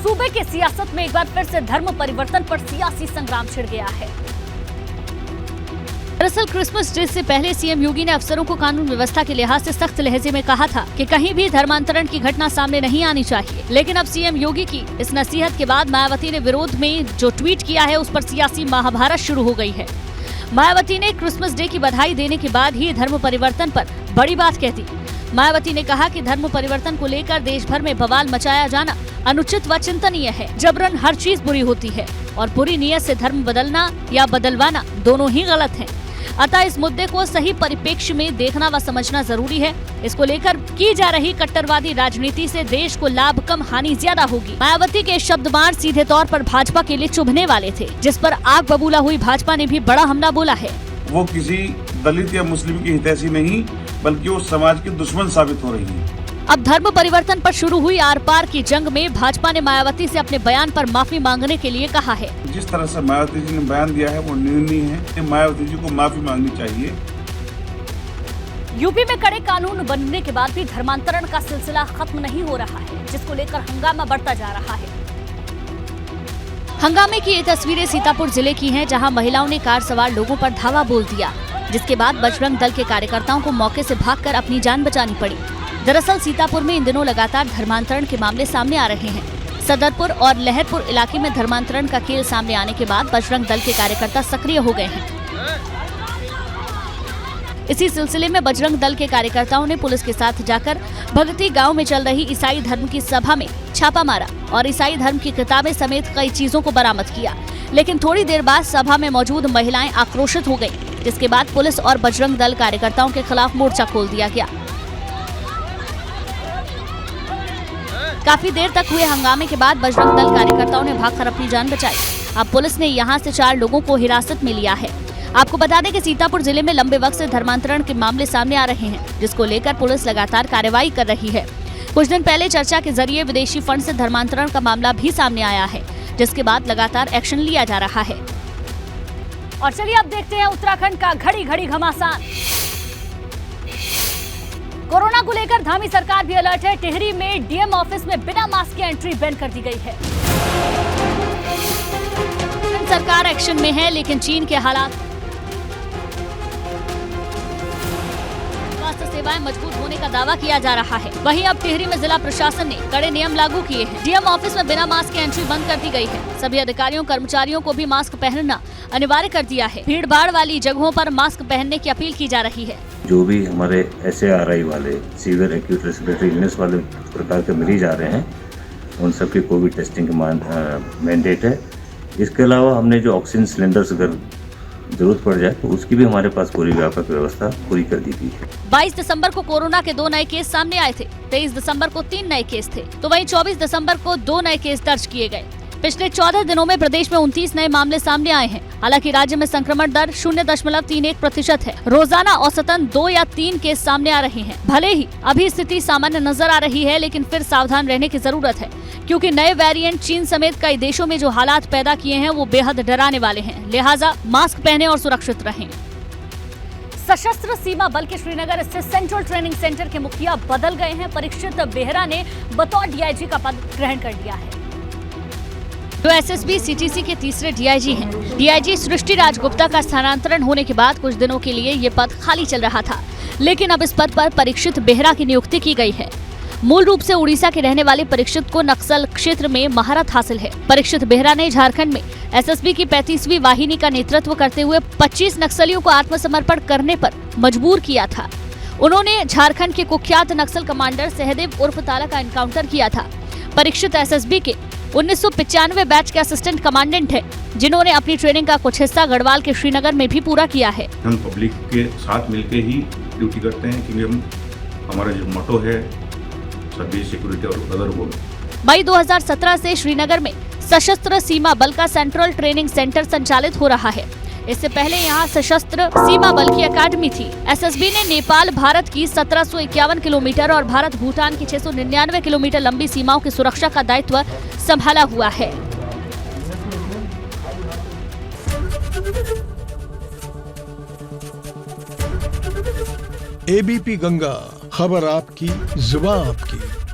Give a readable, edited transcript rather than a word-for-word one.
सूबे की सियासत में एक बार फिर से धर्म परिवर्तन पर सियासी संग्राम छिड़ गया है। दरअसल क्रिसमस डे से पहले सीएम योगी ने अफसरों को कानून व्यवस्था के लिहाज से सख्त लहजे में कहा था कि कहीं भी धर्मांतरण की घटना सामने नहीं आनी चाहिए। लेकिन अब सीएम योगी की इस नसीहत के बाद मायावती ने विरोध में जो ट्वीट किया है उस पर सियासी महाभारत शुरू हो गई है। मायावती ने क्रिसमस डे की बधाई देने के बाद ही धर्म परिवर्तन पर बड़ी बात कह दी। मायावती ने कहा कि धर्म परिवर्तन को लेकर देश भर में बवाल मचाया जाना अनुचित व चिंतनीय है। जबरन हर चीज बुरी होती है और बुरी नीयत से धर्म बदलना या बदलवाना दोनों ही गलत हैं। अतः इस मुद्दे को सही परिप्रेक्ष्य में देखना व समझना जरूरी है। इसको लेकर की जा रही कट्टरवादी राजनीति से देश को लाभ कम हानि ज्यादा होगी। मायावती के शब्दमार सीधे तौर पर भाजपा के लिए चुभने वाले थे, जिस पर आग बबूला हुई भाजपा ने भी बड़ा हमला बोला है। वो किसी दलित या मुस्लिम की हितैषी नहीं बल्कि वो समाज की दुश्मन साबित हो रही है। अब धर्म परिवर्तन पर शुरू हुई आर पार की जंग में भाजपा ने मायावती से अपने बयान पर माफी मांगने के लिए कहा है। जिस तरह से मायावती जी ने बयान दिया है वो निंदनीय है। मायावती जी को माफी मांगनी चाहिए। यूपी में कड़े कानून बनने के बाद भी धर्मांतरण का सिलसिला खत्म नहीं हो रहा है, जिसको लेकर हंगामा बढ़ता जा रहा है। हंगामे की ये तस्वीरें सीतापुर जिले की हैं, जहां महिलाओं ने कार सवार लोगों पर धावा बोल दिया, जिसके बाद बजरंग दल के कार्यकर्ताओं को मौके से भागकर अपनी जान बचानी पड़ी। दरअसल सीतापुर में इन दिनों लगातार धर्मांतरण के मामले सामने आ रहे हैं। सदरपुर और लहरपुर इलाके में धर्मांतरण का खेल सामने आने के बाद बजरंग दल के कार्यकर्ता सक्रिय हो गए हैं। इसी सिलसिले में बजरंग दल के कार्यकर्ताओं ने पुलिस के साथ जाकर भगती गांव में चल रही ईसाई धर्म की सभा में छापा मारा और ईसाई धर्म की किताबें समेत कई चीजों को बरामद किया। लेकिन थोड़ी देर बाद सभा में मौजूद महिलाएं आक्रोशित हो गयी, जिसके बाद पुलिस और बजरंग दल कार्यकर्ताओं के खिलाफ मोर्चा खोल दिया गया। काफी देर तक हुए हंगामे के बाद बजरंग दल कार्यकर्ताओं ने भागकर अपनी जान बचाई। अब पुलिस ने यहां से 4 लोगों को हिरासत में लिया है। आपको बता दें कि सीतापुर जिले में लंबे वक्त से धर्मांतरण के मामले सामने आ रहे हैं, जिसको लेकर पुलिस लगातार कार्रवाई कर रही है। कुछ दिन पहले चर्चा के जरिए विदेशी फंड से धर्मांतरण का मामला भी सामने आया है, जिसके बाद लगातार एक्शन लिया जा रहा है। और चलिए अब देखते हैं उत्तराखंड का घड़ी घड़ी घमासान। कोरोना को लेकर धामी सरकार भी अलर्ट है। टिहरी में डीएम ऑफिस में बिना मास्क के एंट्री बैन कर दी गई है। सरकार एक्शन में है, लेकिन चीन के हालात स्वास्थ्य सेवाएं मजबूत होने का दावा किया जा रहा है। वहीं अब टिहरी में जिला प्रशासन ने कड़े नियम लागू किए हैं। डीएम ऑफिस में बिना मास्क के एंट्री बंद कर दी गई है। सभी अधिकारियों कर्मचारियों को भी मास्क पहनना अनिवार्य कर दिया है। भीड़ भाड़ वाली जगहों पर मास्क पहनने की अपील की जा रही है। जो भी हमारे SARI वाले सीवियर एक्यूट रेस्पिरेटरी इलनेस वाले प्रकार के मरीज आ रहे हैं, उन सबकी कोविड टेस्टिंग मैंडेट है। इसके अलावा हमने जो ऑक्सीजन सिलेंडर्स अगर जरूरत पड़ जाए तो उसकी भी हमारे पास पूरी व्यापक व्यवस्था पूरी कर दी गई है। 22 दिसंबर को कोरोना के 2 नए केस सामने आए थे। 23 दिसंबर को 3 नए केस थे, तो वहीं 24 दिसंबर को 2 नए केस दर्ज किए गए। पिछले 14 दिनों में प्रदेश में 29 नए मामले सामने आए हैं। हालांकि राज्य में संक्रमण दर 0.31% है। रोजाना औसतन 2 या 3 केस सामने आ रहे हैं। भले ही अभी स्थिति सामान्य नजर आ रही है, लेकिन फिर सावधान रहने की जरूरत है, क्योंकि नए वेरिएंट चीन समेत कई देशों में जो हालात पैदा किए हैं वो बेहद डराने वाले हैं। लिहाजा मास्क पहने और सुरक्षित रहें। सशस्त्र सीमा बल के श्रीनगर स्थित सेंट्रल ट्रेनिंग सेंटर के मुखिया बदल गए हैं। परीक्षित बेहरा ने बतौर DIG का पद ग्रहण कर लिया है। तो SSB CTC के तीसरे DIG हैं। DIG सृष्टि राजगुप्ता का स्थानांतरण होने के बाद कुछ दिनों के लिए ये पद खाली चल रहा था, लेकिन अब इस पद पर परीक्षित बेहरा की नियुक्ति की गई है। मूल रूप से उड़ीसा के रहने वाले परीक्षित को नक्सल क्षेत्र में महारत हासिल है। परीक्षित बेहरा ने झारखंड में SSB की 35वीं वाहिनी का नेतृत्व करते हुए 25 नक्सलियों को आत्मसमर्पण करने पर मजबूर किया था। उन्होंने झारखंड के कुख्यात नक्सल कमांडर सहदेव उर्फ ताला का एनकाउंटर किया था। परीक्षित SSB के 1995 बैच के असिस्टेंट कमांडेंट है, जिन्होंने अपनी ट्रेनिंग का कुछ हिस्सा गढ़वाल के श्रीनगर में भी पूरा किया है। हम पब्लिक के साथ मिलकर ही ड्यूटी करते हैं, क्योंकि हमारा जो मोटो है सर्विस, सिक्योरिटी और अदर वो। मई 2017 से श्रीनगर में सशस्त्र सीमा बल का सेंट्रल ट्रेनिंग सेंटर संचालित हो रहा है। इससे पहले यहाँ सशस्त्र सीमा बल की अकादमी थी। SSB ने नेपाल भारत की 1751 किलोमीटर और भारत भूटान की 699 किलोमीटर लंबी सीमाओं की सुरक्षा का दायित्व संभाला हुआ है। ABP गंगा, खबर आपकी, जुबान आपकी।